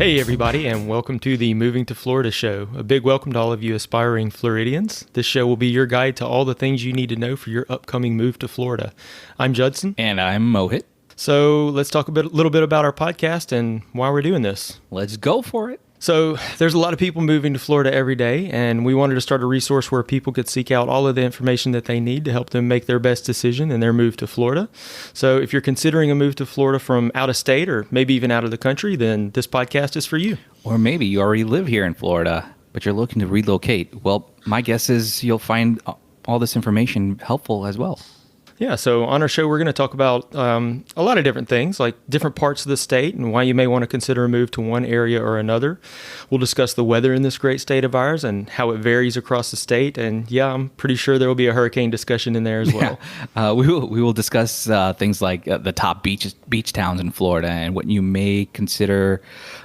Hey everybody, and welcome to the Moving to Florida show. A big welcome to all of you aspiring Floridians. This show will be your guide to all the things you need to know for your upcoming move to Florida. I'm Judson. And I'm Mohit. So let's talk a little bit about our podcast and why we're doing this. Let's go for it. So there's a lot of people moving to Florida every day, and we wanted to start a resource where people could seek out all of the information that they need to help them make their best decision in their move to Florida. So if you're considering a move to Florida from out of state or maybe even out of the country, then this podcast is for you. Or maybe you already live here in Florida, but you're looking to relocate. Well, my guess is you'll find all this information helpful as well. Yeah, so on our show, we're going to talk about a lot of different things, like different parts of the state and why you may want to consider a move to one area or another. We'll discuss the weather in this great state of ours and how it varies across the state. And yeah, I'm pretty sure there will be a hurricane discussion in there as well. Yeah. We will discuss things like the top beach towns in Florida and what you may consider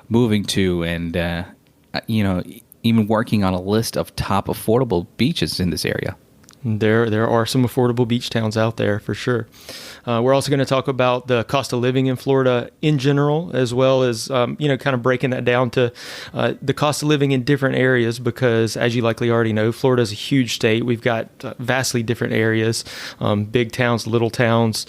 moving to, and even working on a list of top affordable beaches in this area. There are some affordable beach towns out there for sure. We're also going to talk about the cost of living in Florida in general, as well as, kind of breaking that down to the cost of living in different areas, because as you likely already know, Florida is a huge state. We've got vastly different areas, big towns, little towns,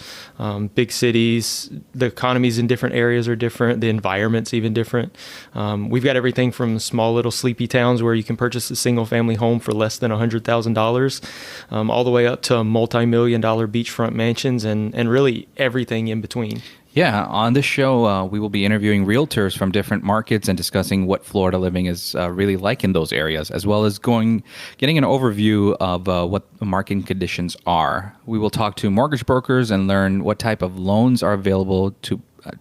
big cities. The economies in different areas are different. The environment's even different. We've got everything from small little sleepy towns where you can purchase a single family home for less than $100,000. All the way up to multi-million-dollar beachfront mansions and really everything in between. Yeah, on this show, we will be interviewing realtors from different markets and discussing what Florida living is really like in those areas, as well as getting an overview of what the market conditions are. We will talk to mortgage brokers and learn what type of loans are available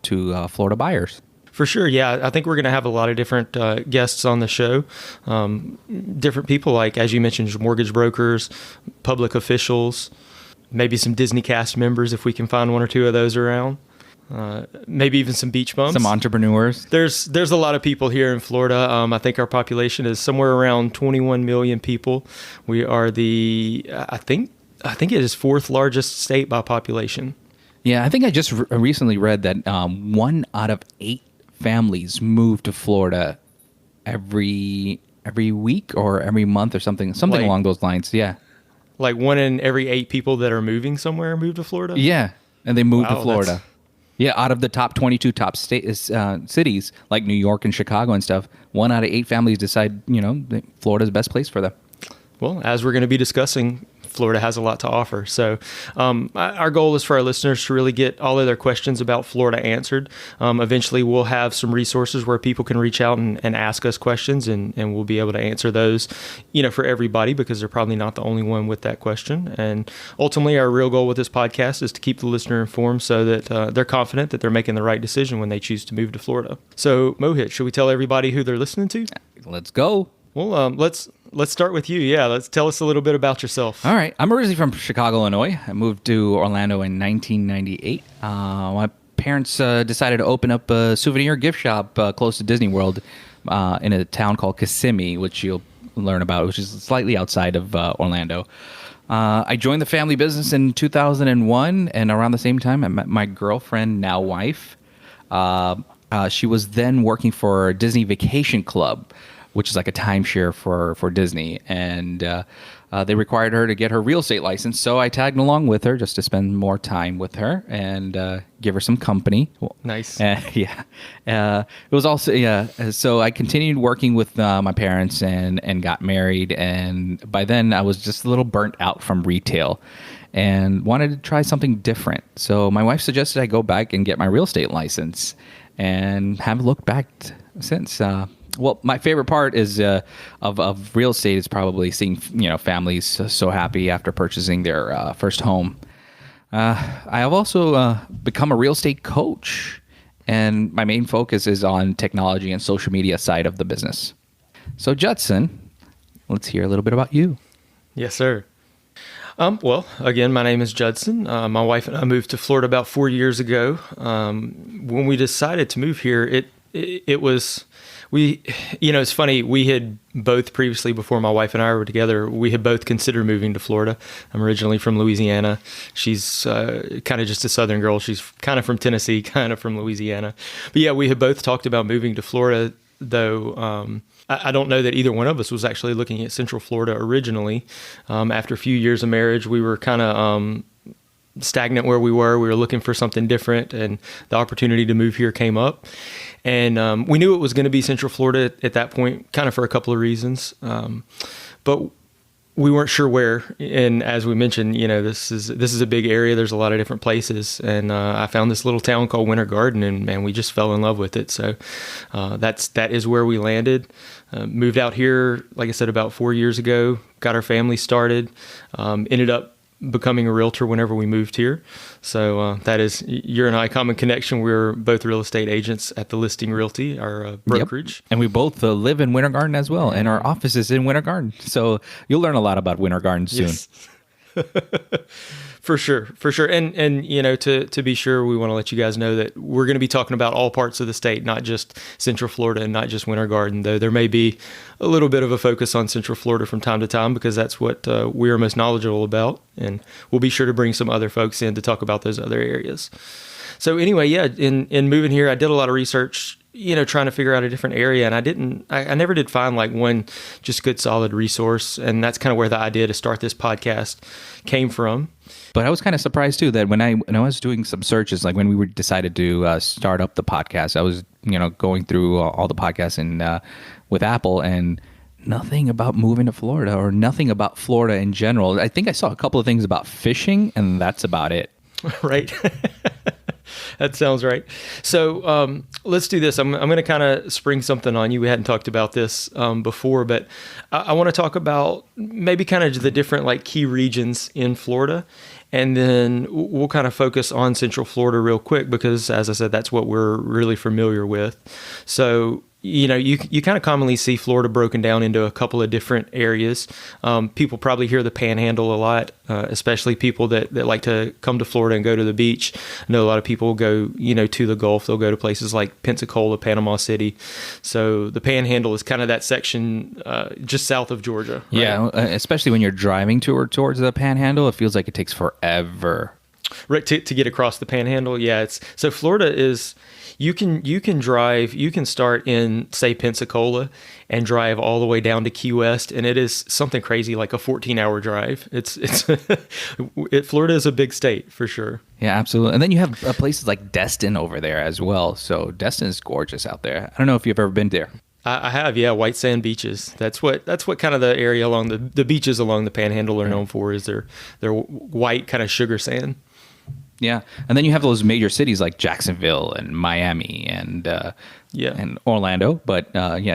to Florida buyers. For sure, yeah. I think we're going to have a lot of different guests on the show. Different people like, as you mentioned, mortgage brokers, public officials, maybe some Disney cast members if we can find one or two of those around. Maybe even some beach bums. Some entrepreneurs. There's a lot of people here in Florida. I think our population is somewhere around 21 million people. We are I think it is fourth largest state by population. Yeah, I think I just recently read that 1 out of 8 families move to Florida every week or every month or something along those lines. Yeah, like 1 in every 8 people that are moving somewhere move to Florida. Yeah, and they move to Florida. Yeah, out of the top 22 top cities like New York and Chicago and stuff, 1 out of 8 families decide Florida's the best place for them. Well, as we're going to be discussing, Florida has a lot to offer. So our goal is for our listeners to really get all of their questions about Florida answered. Eventually, we'll have some resources where people can reach out and ask us questions, and we'll be able to answer those, for everybody, because they're probably not the only one with that question. And ultimately, our real goal with this podcast is to keep the listener informed so that they're confident that they're making the right decision when they choose to move to Florida. So, Mohit, should we tell everybody who they're listening to? Let's go. Well, let's start with you. Yeah, let's tell us a little bit about yourself. All right. I'm originally from Chicago, Illinois. I moved to Orlando in 1998. My parents decided to open up a souvenir gift shop close to Disney World in a town called Kissimmee, which you'll learn about, which is slightly outside of Orlando. I joined the family business in 2001, and around the same time, I met my girlfriend, now wife. She was then working for Disney Vacation Club, which is like a timeshare for Disney. And they required her to get her real estate license. So I tagged along with her just to spend more time with her and give her some company. Nice. Yeah. It was also, yeah. So I continued working with my parents and got married. And by then I was just a little burnt out from retail and wanted to try something different. So my wife suggested I go back and get my real estate license, and haven't looked back since. Well, my favorite part is of real estate is probably seeing families so happy after purchasing their first home. I have also become a real estate coach, and my main focus is on technology and social media side of the business. So, Judson, let's hear a little bit about you. Yes, sir. Well, again, my name is Judson. My wife and I moved to Florida about 4 years ago. When we decided to move here, it was We, it's funny. We had both previously, before my wife and I were together, we had both considered moving to Florida. I'm originally from Louisiana. She's kind of just a Southern girl. She's kind of from Tennessee, kind of from Louisiana. But yeah, we had both talked about moving to Florida, though. I don't know that either one of us was actually looking at Central Florida originally. After a few years of marriage, we were kind of stagnant where we were. We were looking for something different, and the opportunity to move here came up. And we knew it was going to be Central Florida at that point, kind of for a couple of reasons. But we weren't sure where. And as we mentioned, this is a big area. There's a lot of different places. And I found this little town called Winter Garden, and man, we just fell in love with it. So that is where we landed. Moved out here, like I said, about 4 years ago. Got our family started. Ended up becoming a realtor whenever we moved here. So that is your and I common connection. We're both real estate agents at the Listing Realty, our brokerage. Yep. And we both live in Winter Garden as well, and our office is in Winter Garden. So you'll learn a lot about Winter Garden soon. Yes. For sure. And to be sure, we want to let you guys know that we're going to be talking about all parts of the state, not just Central Florida and not just Winter Garden, though there may be a little bit of a focus on Central Florida from time to time because that's what we are most knowledgeable about. And we'll be sure to bring some other folks in to talk about those other areas. So anyway, yeah, in moving here, I did a lot of research, trying to figure out a different area. And I never did find like one just good solid resource. And that's kind of where the idea to start this podcast came from. But I was kind of surprised too that when I was doing some searches, like when we decided to start up the podcast, I was going through all the podcasts and with Apple, and nothing about moving to Florida or nothing about Florida in general. I think I saw a couple of things about fishing, and that's about it. Right. That sounds right. So let's do this. I'm going to kind of spring something on you. We hadn't talked about this before, but I want to talk about maybe kind of the different like key regions in Florida. And then we'll kind of focus on Central Florida real quick because, as I said, that's what we're really familiar with. So, you kind of commonly see Florida broken down into a couple of different areas. People probably hear the Panhandle a lot, especially people that like to come to Florida and go to the beach. I know a lot of people go, to the Gulf. They'll go to places like Pensacola, Panama City. So the Panhandle is kind of that section just south of Georgia. Right? Yeah, especially when you're driving towards the Panhandle, it feels like it takes forever. Right, to get across the Panhandle. Yeah, so Florida is. You can drive. You can start in, say, Pensacola and drive all the way down to Key West, and it is something crazy like a 14-hour drive. Florida is a big state for sure. Yeah, absolutely. And then you have places like Destin over there as well. So Destin is gorgeous out there. I don't know if you've ever been there. I have, yeah. White sand beaches. That's what kind of the area along the beaches along the Panhandle are known for. Is their white kind of sugar sand. Yeah, and then you have those major cities like Jacksonville and Miami and Orlando. But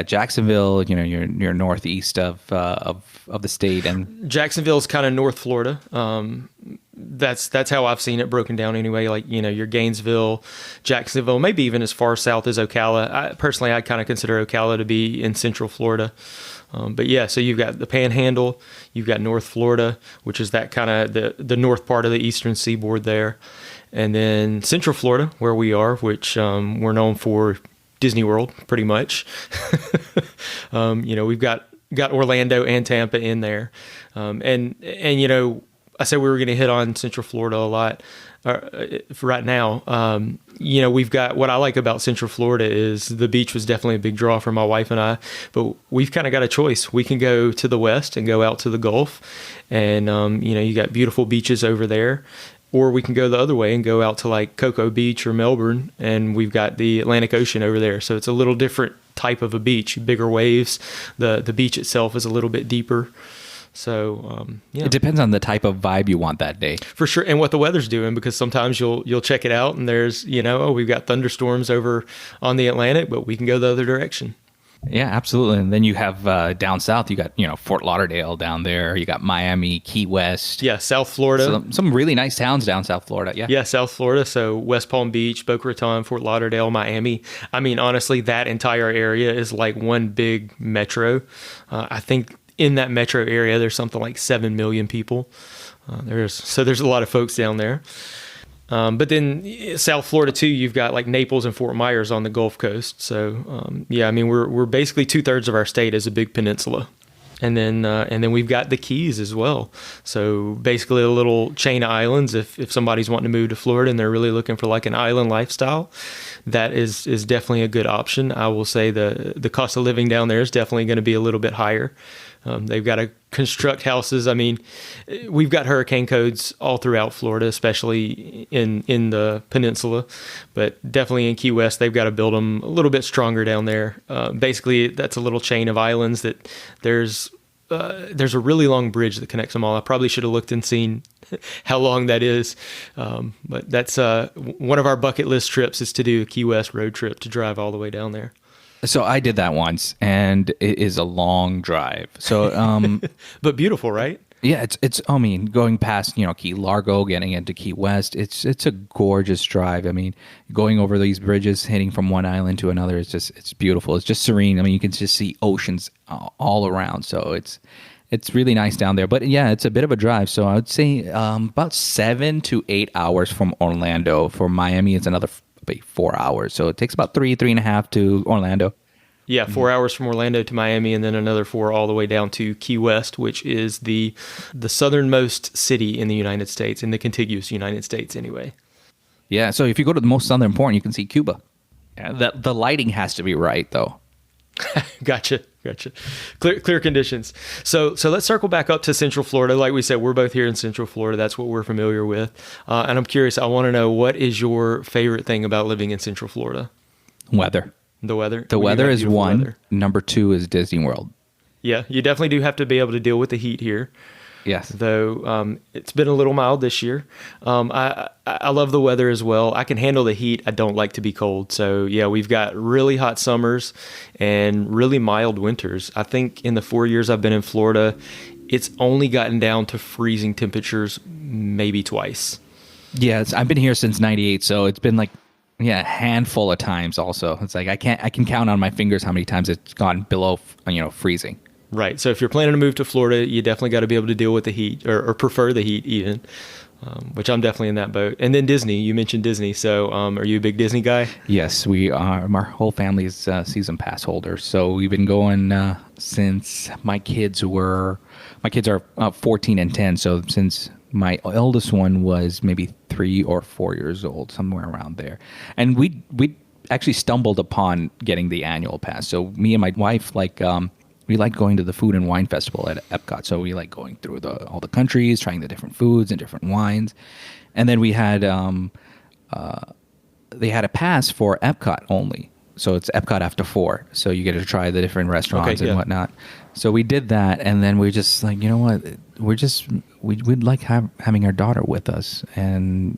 Jacksonville, you're northeast of the state, and Jacksonville's kind of North Florida. That's how I've seen it broken down anyway. Like your Gainesville, Jacksonville, maybe even as far south as Ocala. I kind of consider Ocala to be in Central Florida. But yeah, so you've got the Panhandle, you've got North Florida, which is that kind of the north part of the eastern seaboard there. And then Central Florida, where we are, which we're known for Disney World, pretty much. We've got Orlando and Tampa in there. And I said we were going to hit on Central Florida a lot. For right now, we've got, what I like about Central Florida is the beach was definitely a big draw for my wife and I, but we've kind of got a choice. We can go to the west and go out to the Gulf, and you got beautiful beaches over there, or we can go the other way and go out to like Cocoa Beach or Melbourne, and we've got the Atlantic Ocean over there. So it's a little different type of a beach, bigger waves. The beach itself is a little bit deeper. So It depends on the type of vibe you want that day, for sure, and what the weather's doing. Because sometimes you'll check it out, and there's we've got thunderstorms over on the Atlantic, but we can go the other direction. Yeah, absolutely. And then you have down south, you got Fort Lauderdale down there. You got Miami, Key West. Yeah, South Florida. So, some really nice towns down South Florida. Yeah, South Florida. So West Palm Beach, Boca Raton, Fort Lauderdale, Miami. I mean, honestly, that entire area is like one big metro. I think in that metro area, there's something like 7 million people. There's a lot of folks down there. But then South Florida too, you've got like Naples and Fort Myers on the Gulf Coast. So yeah, I mean we're basically 2/3 of our state is a big peninsula, and then we've got the Keys as well. So basically a little chain of islands. If somebody's wanting to move to Florida and they're really looking for like an island lifestyle, that is definitely a good option. I will say the cost of living down there is definitely going to be a little bit higher. They've got to construct houses. I mean, we've got hurricane codes all throughout Florida, especially in the peninsula, but definitely in Key West, they've got to build them a little bit stronger down there. Basically, that's a little chain of islands that there's a really long bridge that connects them all. I probably should have looked and seen how long that is. But that's one of our bucket list trips is to do a Key West road trip to drive all the way down there. So I did that once, and it is a long drive. So, but beautiful, right? yeah, it's. I mean, going past Key Largo, getting into Key West, it's a gorgeous drive. I mean, going over these bridges, hitting from one island to another, it's beautiful. It's just serene. I mean, you can just see oceans all around. So it's really nice down there. But yeah, it's a bit of a drive. So I would say about 7 to 8 hours from Orlando. For Miami, it's another 4 hours. So it takes about 3.5 to Orlando. Yeah, 4 hours from Orlando to Miami, and then another 4 all the way down to Key West, which is the southernmost city in the United States, in the contiguous United States anyway. Yeah, so if you go to the most southern point, you can see Cuba. Yeah, the lighting has to be right, though. Gotcha. Clear conditions. So let's circle back up to Central Florida. Like we said, we're both here in Central Florida. That's what we're familiar with. And I'm curious, I want to know, what is your favorite thing about living in Central Florida? Weather. The weather? The weather is one. Weather. Number 2 is Disney World. Yeah, you definitely do have to be able to deal with the heat here. Yes. Though it's been a little mild this year. I love the weather as well. I can handle the heat. I don't like to be cold. So yeah, we've got really hot summers and really mild winters. I think in the 4 years I've been in Florida, it's only gotten down to freezing temperatures maybe twice. Yeah, I've been here since '98, so it's been like a handful of times. Also, it's like I can count on my fingers how many times it's gone below freezing. Right. So if you're planning to move to Florida, you definitely got to be able to deal with the heat or prefer the heat even, which I'm definitely in that boat. And then Disney, you mentioned Disney. So are you a big Disney guy? Yes, we are. Our whole family is season pass holders. So we've been going since my kids are 14 and 10. So since my eldest one was maybe 3 or 4 years old, somewhere around there. And we actually stumbled upon getting the annual pass. So me and my wife, we like going to the Food and Wine Festival at Epcot. So we like going through all the countries, trying the different foods and different wines. And then we had they had a pass for Epcot only. So it's Epcot after 4. So you get to try the different restaurants and whatnot. So we did that, and then we're just like, you know what? We'd like having our daughter with us, and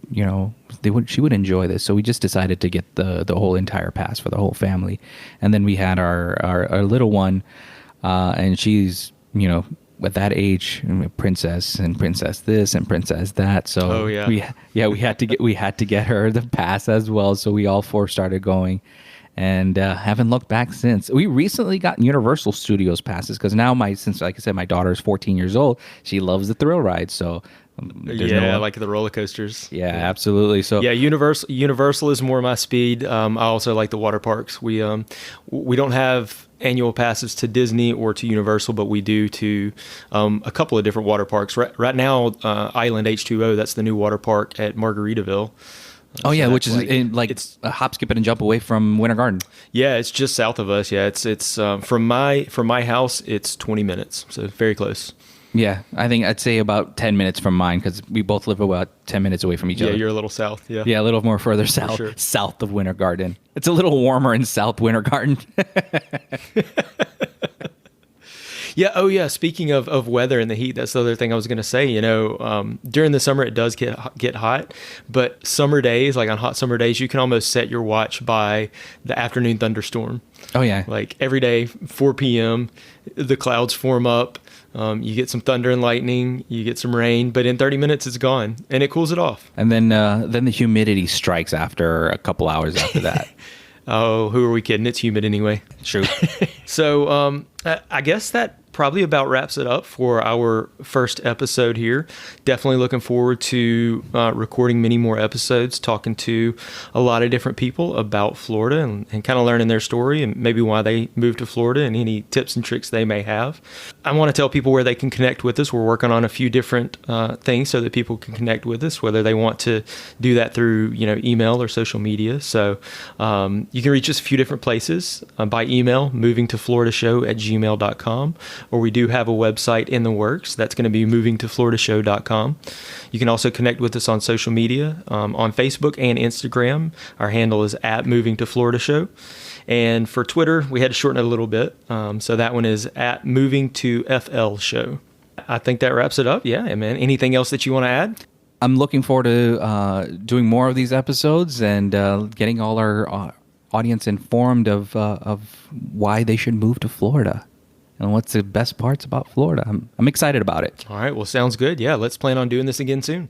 she would enjoy this. So we just decided to get the whole entire pass for the whole family. And then we had our little one, and she's at that age, princess this and princess that. So we had to get her the pass as well. So we all 4 started going. And haven't looked back since. We recently got Universal Studios passes because now since like I said, my daughter is 14 years old. She loves the thrill ride. So I like the roller coasters. Yeah, absolutely. So yeah, Universal is more my speed. I also like the water parks. We don't have annual passes to Disney or to Universal, but we do to a couple of different water parks. Right now, Island H2O, that's the new water park at Margaritaville. Oh yeah, which is it's a hop, skip, and jump away from Winter Garden. Yeah, it's just south of us. Yeah, it's from my house, it's 20 minutes, so very close. Yeah, I think I'd say about 10 minutes from mine because we both live about 10 minutes away from each other. Yeah, you're a little south. Yeah, a little more further south, south of Winter Garden. It's a little warmer in South Winter Garden. Yeah. Oh, yeah. Speaking of weather and the heat, that's the other thing I was going to say. During the summer, it does get hot, but summer days, like on hot summer days, you can almost set your watch by the afternoon thunderstorm. Oh, yeah. Like every day, 4 p.m., the clouds form up. You get some thunder and lightning, you get some rain, but in 30 minutes, it's gone and it cools it off. And then the humidity strikes after a couple hours after that. Oh, who are we kidding? It's humid anyway. True. I guess that probably about wraps it up for our first episode here. Definitely looking forward to recording many more episodes, talking to a lot of different people about Florida and kind of learning their story and maybe why they moved to Florida and any tips and tricks they may have. I want to tell people where they can connect with us. We're working on a few different things so that people can connect with us, whether they want to do that through email or social media. So you can reach us a few different places by email, movingtofloridashow@gmail.com. Or we do have a website in the works. That's going to be movingtofloridashow.com. You can also connect with us on social media, on Facebook and Instagram. Our handle is @movingtofloridashow. And for Twitter, we had to shorten it a little bit. So that one is @movingtoflshow. I think that wraps it up. Yeah, man. Anything else that you want to add? I'm looking forward to doing more of these episodes and getting all our audience informed of why they should move to Florida and what's the best parts about Florida. I'm excited about it. All right. Well, sounds good. Yeah, let's plan on doing this again soon.